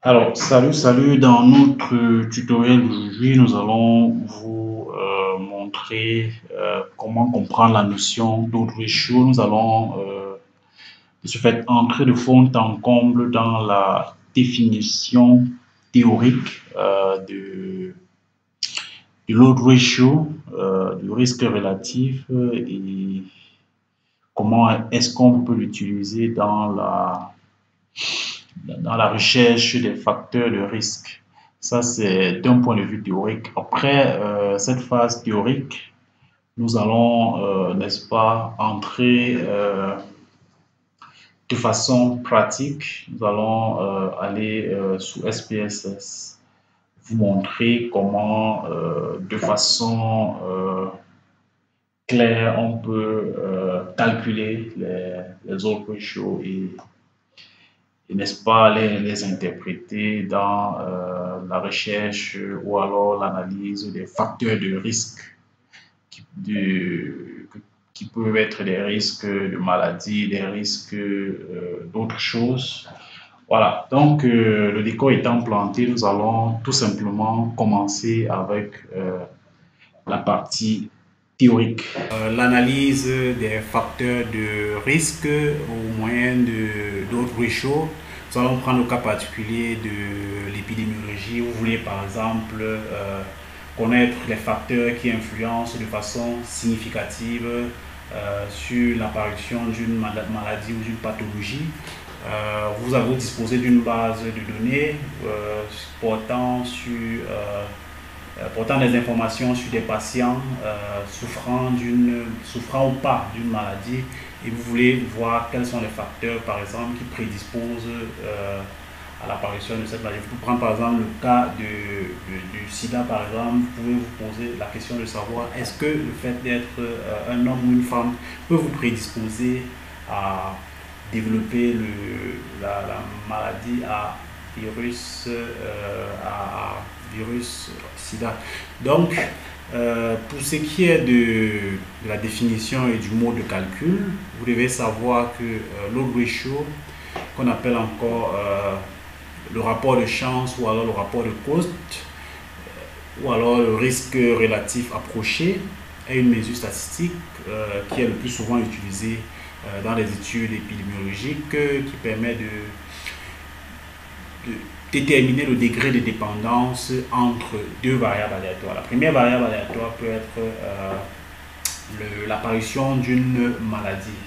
Alors, salut, dans notre tutoriel d'aujourd'hui, nous allons vous montrer comment comprendre la notion d'ordre ratio. Nous allons de ce fait entrer de fond en comble dans la définition théorique de l'ordre ratio, du risque relatif et comment est-ce qu'on peut l'utiliser dans la recherche des facteurs de risque. Ça, c'est d'un point de vue théorique. Après cette phase théorique, nous allons, n'est-ce pas, entrer de façon pratique. Nous allons aller sous SPSS, vous montrer comment, de façon claire, on peut calculer les ordres chauds et n'est-ce pas, les interpréter dans la recherche ou alors l'analyse des facteurs de risque qui, de, qui peuvent être des risques de maladie, des risques d'autres choses. Voilà, donc le décor étant planté, nous allons tout simplement commencer avec la partie théorique. L'analyse des facteurs de risque au moyen d'autres ratios. Nous allons prendre le cas particulier de l'épidémiologie. Vous voulez par exemple connaître les facteurs qui influencent de façon significative sur l'apparition d'une maladie ou d'une pathologie. Vous avez disposé d'une base de données portant des informations sur des patients souffrant ou pas d'une maladie, et vous voulez voir quels sont les facteurs par exemple qui prédisposent à l'apparition de cette maladie. Vous pouvez prendre par exemple le cas du sida par exemple. Vous pouvez vous poser la question de savoir est-ce que le fait d'être un homme ou une femme peut vous prédisposer à développer la maladie à virus sida. Donc, pour ce qui est de la définition et du mode de calcul, vous devez savoir que l'odds ratio, qu'on appelle encore le rapport de chance ou alors le rapport de cost, ou alors le risque relatif approché, est une mesure statistique qui est le plus souvent utilisée dans les études épidémiologiques qui permet de déterminer le degré de dépendance entre deux variables aléatoires. La première variable aléatoire peut être l'apparition d'une maladie.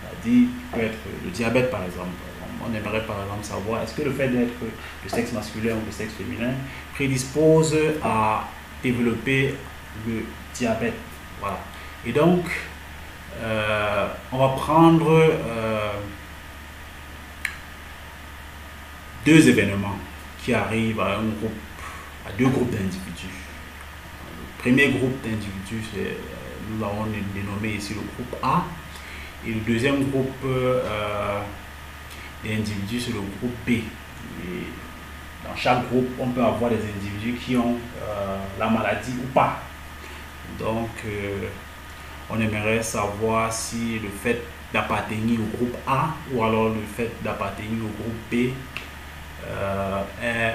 Maladie peut être le diabète par exemple. On aimerait par exemple savoir est-ce que le fait d'être de sexe masculin ou de sexe féminin prédispose à développer le diabète. Voilà. Et donc, on va prendre deux événements qui arrivent à deux groupes d'individus. Le premier groupe d'individus, nous l'avons dénommé ici le groupe A, et le deuxième groupe d'individus, c'est le groupe B. Et dans chaque groupe, on peut avoir des individus qui ont la maladie ou pas. Donc, on aimerait savoir si le fait d'appartenir au groupe A ou alors le fait d'appartenir au groupe B est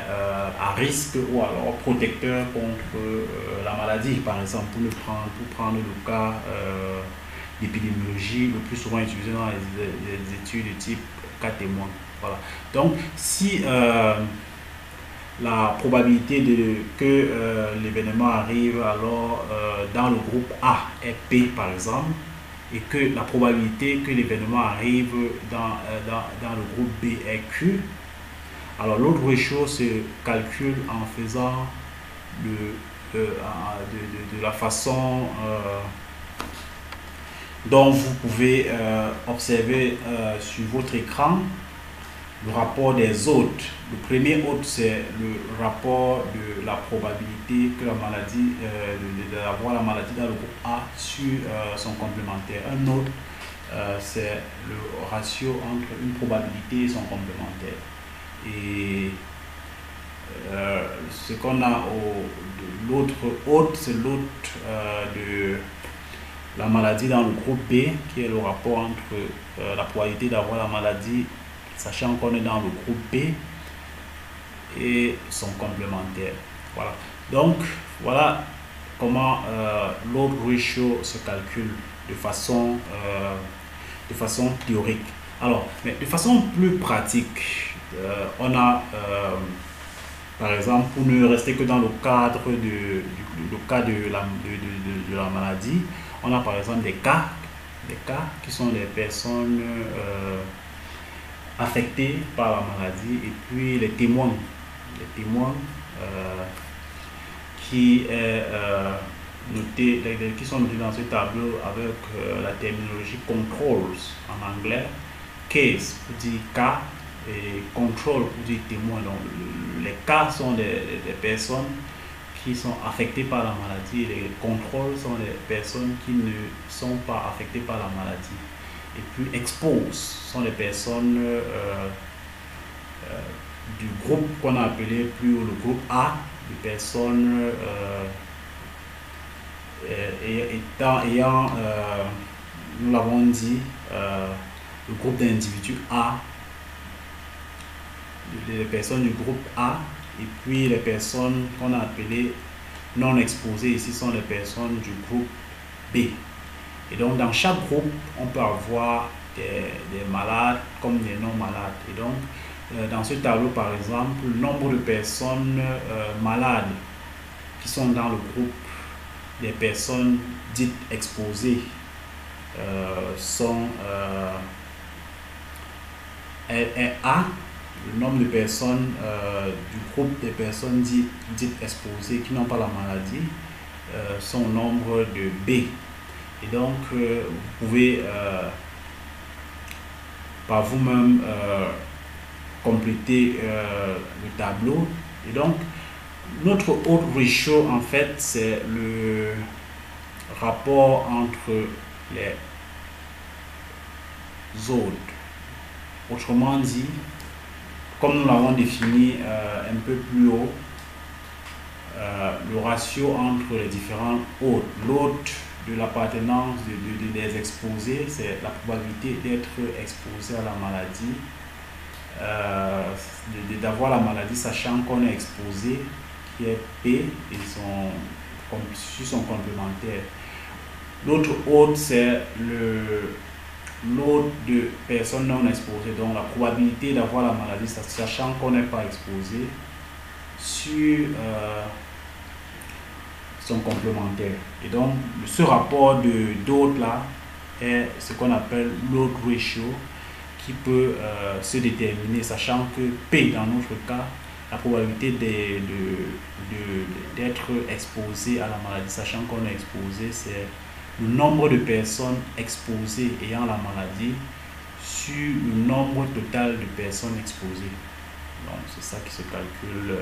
à risque ou alors protecteur contre la maladie. Par exemple, pour prendre le cas d'épidémiologie le plus souvent utilisé dans les études de type cas témoin. Voilà. Donc, si la probabilité que l'événement arrive alors dans le groupe A est P par exemple, et que la probabilité que l'événement arrive dans le groupe B est Q, alors l'odds ratio se calcule en faisant de la façon dont vous pouvez observer sur votre écran le rapport des hôtes. Le premier hôte, c'est le rapport de la probabilité que la maladie, d'avoir la maladie dans le groupe A sur son complémentaire. Un autre, c'est le ratio entre une probabilité et son complémentaire. Et ce qu'on a l'autre hôte, c'est l'hôte de la maladie dans le groupe B, qui est le rapport entre la probabilité d'avoir la maladie, sachant qu'on est dans le groupe B, et sont complémentaires. Voilà. Donc, voilà comment l'odd ratio se calcule de façon théorique. Alors, mais de façon plus pratique, on a, par exemple, pour ne rester que dans le cadre de la maladie, on a par exemple des cas qui sont des personnes affectées par la maladie, et puis les témoins qui est noté, qui sont notés dans ce tableau avec la terminologie controls en anglais, case pour dire cas et control pour dire témoin. Donc les cas sont des personnes qui sont affectées par la maladie, et les contrôles sont des personnes qui ne sont pas affectées par la maladie. Et puis expose sont des personnes du groupe qu'on a appelé plus haut le groupe A, de personnes ayant, nous l'avons dit, le groupe d'individus A, les personnes du groupe A, et puis les personnes qu'on a appelées non exposées ici sont les personnes du groupe B. Et donc dans chaque groupe, on peut avoir des malades comme des non malades. Et donc dans ce tableau par exemple, le nombre de personnes malades qui sont dans le groupe des personnes dites exposées sont A. Le nombre de personnes du groupe des personnes dites exposées qui n'ont pas la maladie sont au nombre de B. Et donc vous pouvez par vous-même compléter le tableau. Et donc notre odd ratio en fait c'est le rapport entre les odds. Autrement dit, comme nous l'avons défini un peu plus haut, le ratio entre les différents odds. L'odd de l'appartenance des exposés, c'est la probabilité d'être exposé à la maladie, d'avoir la maladie sachant qu'on est exposé, qui est P, et sont complémentaires. L'autre odd, c'est l'odd de personnes non exposées, donc la probabilité d'avoir la maladie sachant qu'on n'est pas exposé, sur sont complémentaires. Et donc ce rapport d'odd là est ce qu'on appelle l'odd ratio, qui peut se déterminer sachant que P dans notre cas, la probabilité d'être exposé à la maladie sachant qu'on est exposé, c'est le nombre de personnes exposées ayant la maladie sur le nombre total de personnes exposées. Donc c'est ça qui se calcule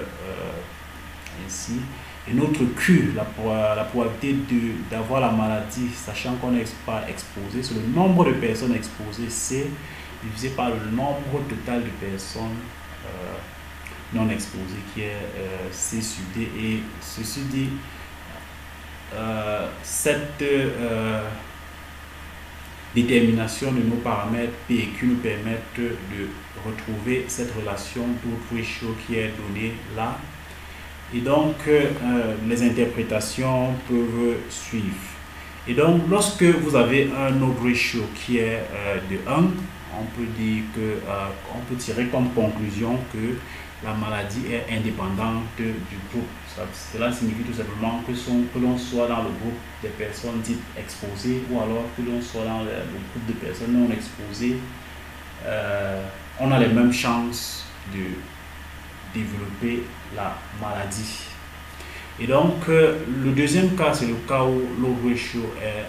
ainsi. Et notre Q, la probabilité d'avoir la maladie sachant qu'on n'est pas exposé, c'est le nombre de personnes exposées, C, divisé par le nombre total de personnes non exposées, qui est C sur D. Et ceci dit, cette détermination de nos paramètres P et Q nous permettent de retrouver cette relation d'odd ratio qui est donnée là. Et donc les interprétations peuvent suivre. Et donc lorsque vous avez un odd ratio qui est de 1, on peut dire que on peut tirer comme conclusion que la maladie est indépendante du groupe. Cela signifie tout simplement que l'on soit dans le groupe des personnes dites exposées, ou alors que l'on soit dans le groupe de personnes non exposées, on a les mêmes chances de développer la maladie. Et donc le deuxième cas, c'est le cas où l'odd ratio est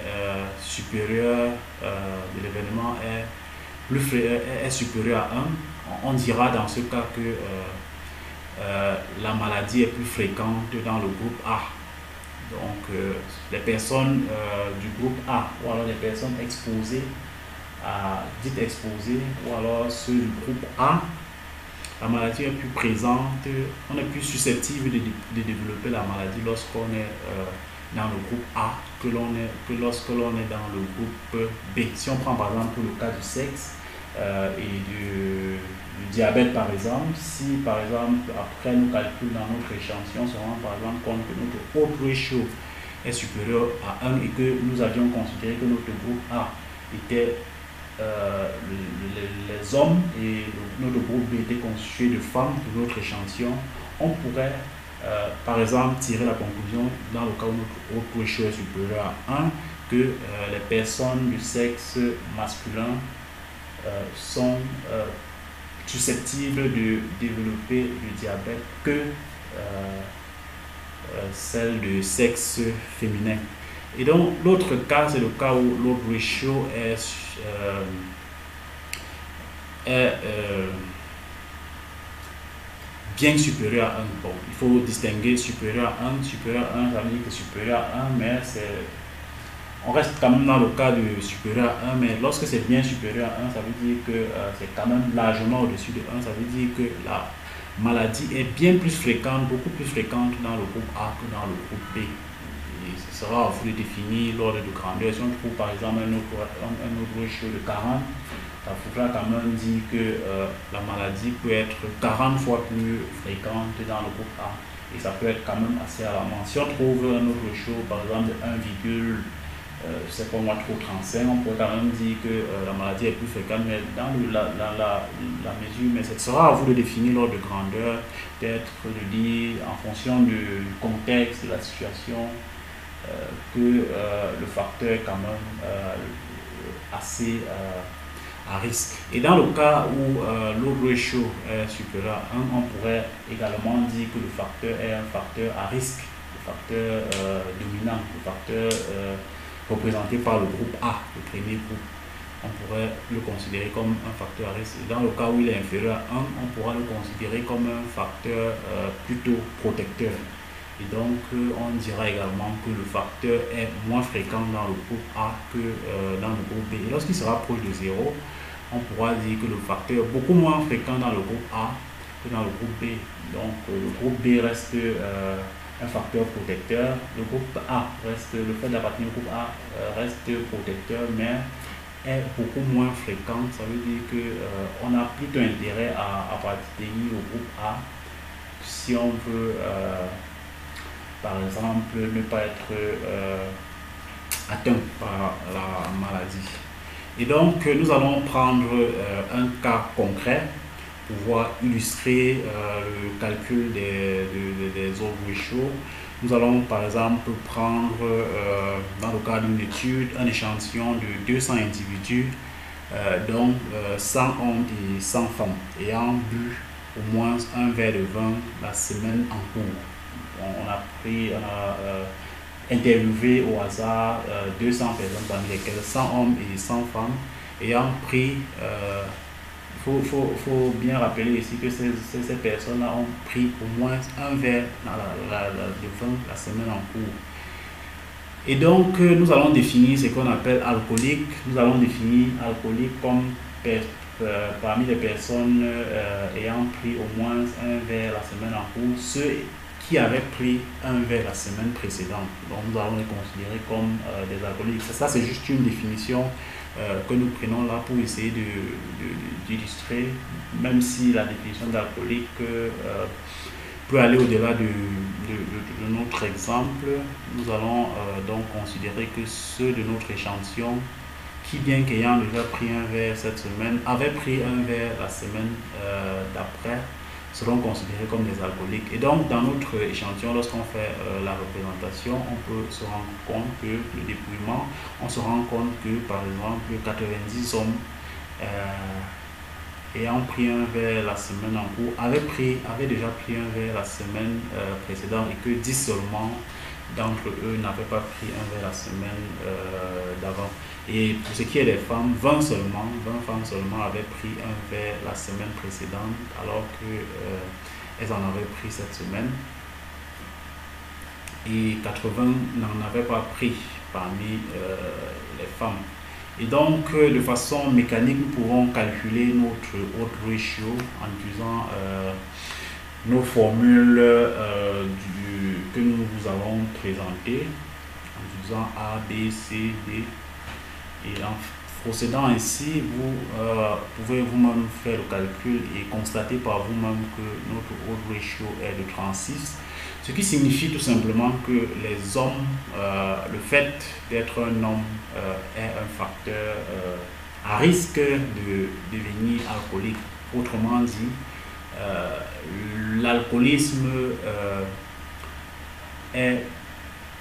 supérieur, de l'événement est supérieur à 1. On dira dans ce cas que la maladie est plus fréquente dans le groupe A. Donc les personnes du groupe A, ou alors les personnes exposées, dites exposées, ou alors ceux du groupe A, la maladie est plus présente, on est plus susceptible de développer la maladie lorsqu'on est dans le groupe A que lorsque l'on est dans le groupe B. Si on prend par exemple le cas du sexe, et du diabète par exemple, si par exemple après nos calculs dans notre échantillon, on se rend par exemple compte que notre odds ratio est supérieur à 1 et que nous avions considéré que notre groupe A était les hommes et notre groupe B était constitué de femmes de notre échantillon, on pourrait par exemple tirer la conclusion dans le cas où notre odds ratio est supérieur à 1 que les personnes du sexe masculin sont susceptibles de développer le diabète que celles de sexe féminin. Et donc l'autre cas, c'est le cas où l'odds ratio est bien supérieur à 1. Bon, il faut distinguer supérieur à 1. Supérieur à 1, ça veut dire que supérieur à 1, mais on reste quand même dans le cas de supérieur à 1, mais lorsque c'est bien supérieur à 1, ça veut dire que c'est quand même largement au-dessus de 1. Ça veut dire que la maladie est bien plus fréquente, beaucoup plus fréquente dans le groupe A que dans le groupe B. Et ce sera à vous de définir l'ordre de grandeur. Si on trouve par exemple un autre ratio de 40, ça faudra quand même dire que la maladie peut être 40 fois plus fréquente dans le groupe A. Et ça peut être quand même assez alarmant. Si on trouve un autre ratio, par exemple de 1, je sais pas moi, trop 35, on pourrait quand même dire que la maladie est plus fréquente, mais dans la mesure, mais ce sera à vous de définir l'ordre de grandeur, peut-être de dire en fonction du contexte, de la situation, que le facteur est quand même assez à risque. Et dans le cas où l'odds ratio est supérieur à 1, on pourrait également dire que le facteur est un facteur à risque, le facteur dominant, le facteur représenté par le groupe A, le premier groupe. On pourrait le considérer comme un facteur à risque. Et dans le cas où il est inférieur à 1, on pourra le considérer comme un facteur plutôt protecteur. Et donc, on dira également que le facteur est moins fréquent dans le groupe A que dans le groupe B. Et lorsqu'il sera proche de 0, on pourra dire que le facteur est beaucoup moins fréquent dans le groupe A que dans le groupe B. Donc, le groupe B reste un facteur protecteur. Le groupe A reste, le fait d'appartenir au groupe A reste protecteur, mais est beaucoup moins fréquent. Ça veut dire qu'on a plutôt intérêt à appartenir au groupe A si on veut, par exemple, ne pas être atteint par la maladie. Et donc, nous allons prendre un cas concret pour pouvoir illustrer le calcul des odds ratio. Nous allons par exemple prendre, dans le cadre d'une étude, un échantillon de 200 individus, dont 100 hommes et 100 femmes, ayant bu au moins un verre de vin la semaine en cours. On a interviewé au hasard 200 personnes, parmi lesquelles 100 hommes et 100 femmes, ayant pris, faut bien rappeler ici que ces personnes-là ont pris au moins un verre de vin la semaine en cours. Et donc, nous allons définir ce qu'on appelle alcoolique. Nous allons définir alcoolique comme parmi les personnes ayant pris au moins un verre la semaine en cours, ceux qui avaient pris un verre la semaine précédente. Donc, nous allons les considérer comme des alcooliques. Ça, c'est juste une définition que nous prenons là pour essayer d'illustrer, même si la définition d'alcoolique peut aller au-delà de notre exemple. Nous allons donc considérer que ceux de notre échantillon qui, bien qu'ayant déjà pris un verre cette semaine, avaient pris un verre la semaine d'après, seront considérés comme des alcooliques. Et donc, dans notre échantillon, lorsqu'on fait la représentation, on peut se rendre compte que le dépouillement, on se rend compte que, par exemple, 90 hommes ayant pris un verre la semaine en cours avaient déjà pris un verre la semaine précédente et que 10 seulement d'entre eux n'avaient pas pris un verre la semaine d'avant. Et pour ce qui est des femmes, 20 femmes seulement avaient pris un verre la semaine précédente alors qu'elles en avaient pris cette semaine. Et 80 n'en avaient pas pris parmi les femmes. Et donc, de façon mécanique, nous pouvons calculer notre odds ratio en utilisant nos formules que nous vous avons présentées, en utilisant A, B, C, D. Et procédant ainsi, vous pouvez vous-même faire le calcul et constater par vous-même que notre odd ratio est de 36, ce qui signifie tout simplement que les hommes, le fait d'être un homme est un facteur à risque de devenir alcoolique. Autrement dit, l'alcoolisme est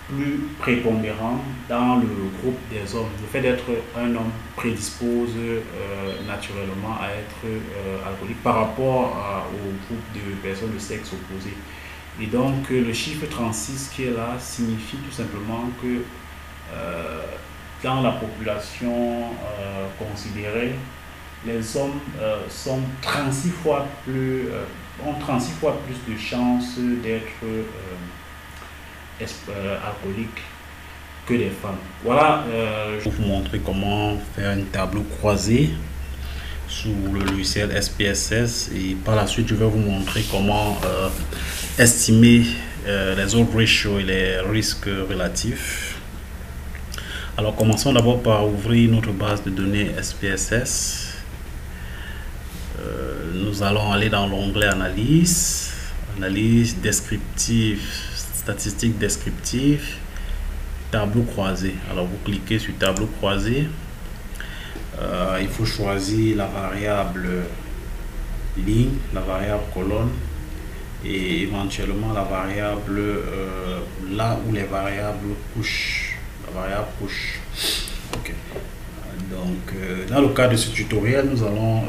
plus prépondérant dans le groupe des hommes. Le fait d'être un homme prédispose naturellement à être alcoolique par rapport au groupe de personnes de sexe opposé. Et donc le chiffre 36 qui est là signifie tout simplement que dans la population considérée, les hommes sont 36 fois plus, ont 36 fois plus de chances d'être alcooliques que les femmes. Voilà, je vais vous montrer comment faire un tableau croisé sous le logiciel SPSS et par la suite je vais vous montrer comment estimer les odd ratios et les risques relatifs. Alors commençons d'abord par ouvrir notre base de données SPSS. Nous allons aller dans l'onglet analyse, analyse descriptive, statistiques descriptives, tableau croisé. Alors vous cliquez sur tableau croisé. Il faut choisir la variable ligne, la variable colonne et éventuellement la variable là où les variables couchent, la variable couche. Ok. Donc dans le cadre de ce tutoriel, nous allons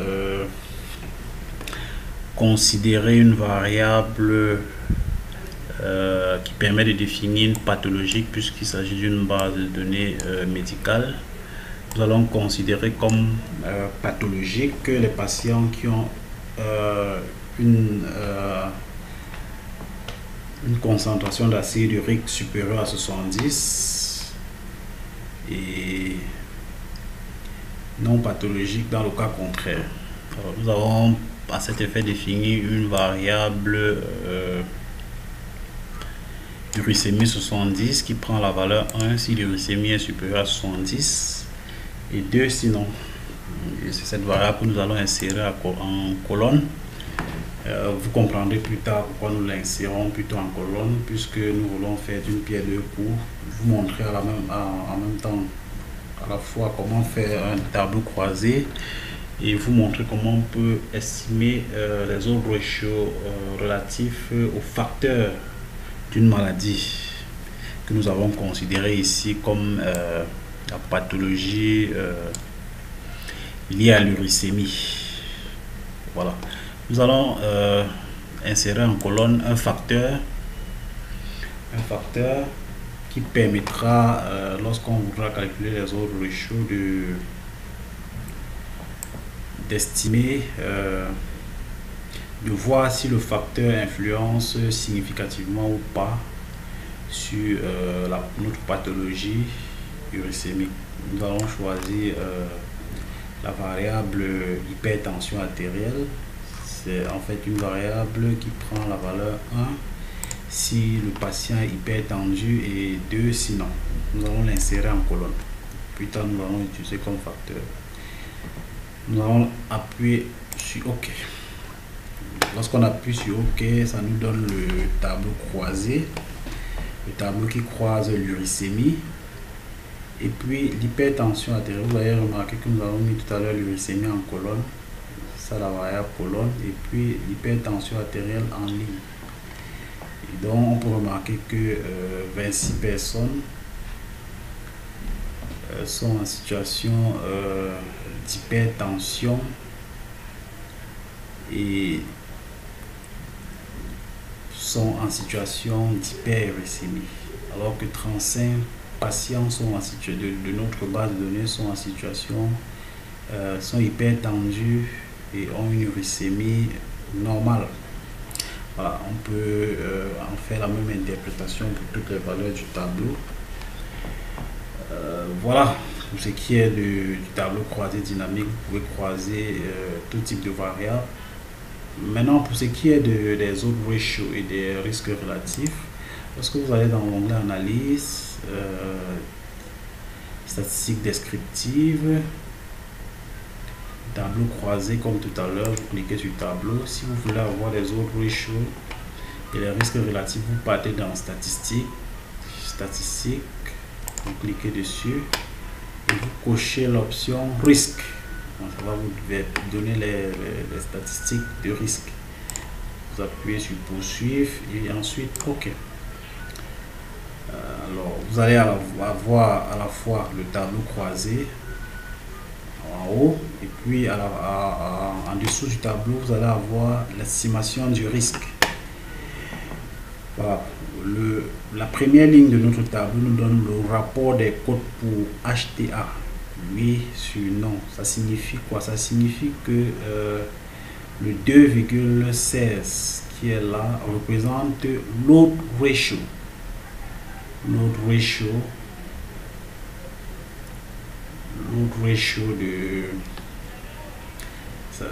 considérer une variable qui permet de définir une pathologie puisqu'il s'agit d'une base de données médicale. Nous allons considérer comme pathologique que les patients qui ont une concentration d'acide urique supérieure à 70 et non pathologique dans le cas contraire. Alors, nous avons à cet effet défini une variable uricémie 70 qui prend la valeur 1 si l'uricémie est supérieure à 70 et 2 sinon. C'est cette variable que nous allons insérer en colonne. Vous comprendrez plus tard pourquoi nous l'insérons plutôt en colonne, puisque nous voulons faire d'une pierre deux coups, vous montrer en même temps à la fois comment faire un tableau croisé et vous montrer comment on peut estimer les odd ratios relatifs aux facteurs d'une maladie que nous avons considéré ici comme la pathologie liée à l'uricémie. Voilà. Nous allons insérer en colonne un facteur qui permettra, lorsqu'on voudra calculer les odd ratios, d'estimer, de voir si le facteur influence significativement ou pas sur notre pathologie uricémique. Nous allons choisir la variable hypertension artérielle. C'est en fait une variable qui prend la valeur 1 si le patient est hypertendu et 2 sinon. Nous allons l'insérer en colonne. Plus tard, nous allons utiliser comme facteur. Nous allons appuyer sur OK. Lorsqu'on appuie sur OK, ça nous donne le tableau croisé, le tableau qui croise l'uricémie et puis l'hypertension artérielle. Vous avez remarqué que nous avons mis tout à l'heure l'uricémie en colonne, ça la variable colonne, et puis l'hypertension artérielle en ligne. Et donc on peut remarquer que 26 personnes sont en situation d'hypertension et sont en situation d'hyperuricémie, alors que 35 patients sont en situation de notre base de données sont en situation sont hypertendus et ont une uricémie normale. Voilà, on peut en faire la même interprétation pour toutes les valeurs du tableau. Voilà, pour ce qui est du tableau croisé dynamique, vous pouvez croiser tout type de variables. Maintenant, pour ce qui est des odd ratios et des risques relatifs, lorsque vous allez dans l'onglet analyse, statistiques descriptives, tableau croisé comme tout à l'heure, vous cliquez sur tableau. Si vous voulez avoir les autres ratios et les risques relatifs, vous partez dans statistiques, vous cliquez dessus et vous cochez l'option risque. Donc, ça va vous donner les statistiques de risque. Vous appuyez sur poursuivre et ensuite OK. Alors vous allez avoir à la fois le tableau croisé en haut et puis en dessous du tableau vous allez avoir l'estimation du risque. Voilà. La première ligne de notre tableau nous donne le rapport des codes pour HTA. Oui sur non. Ça signifie quoi? Ça signifie que le 2,16 qui est là représente load ratio. Load ratio de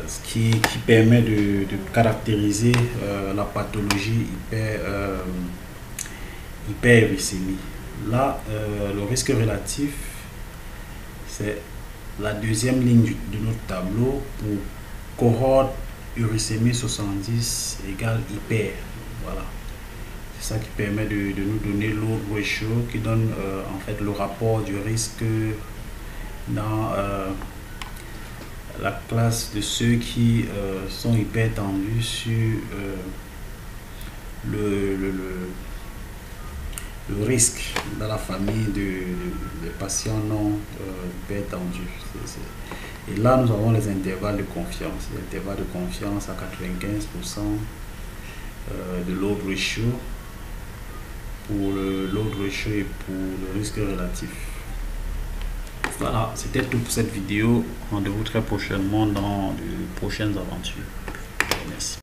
ce qui permet de caractériser la pathologie hyperuricémie. Là, le risque relatif, c'est la deuxième ligne de notre tableau pour cohorte uricémie 70 égale hyper. Voilà. C'est ça qui permet de nous donner load ratio qui donne en fait le rapport du risque dans la classe de ceux qui sont hypertendus sur le risque dans la famille des patients non hypertendus. Et là, nous avons les intervalles de confiance. L'intervalle de confiance à 95% de load ratio pour le load ratio et pour le risque relatif. Voilà, c'était tout pour cette vidéo. Rendez-vous très prochainement dans de prochaines aventures. Merci.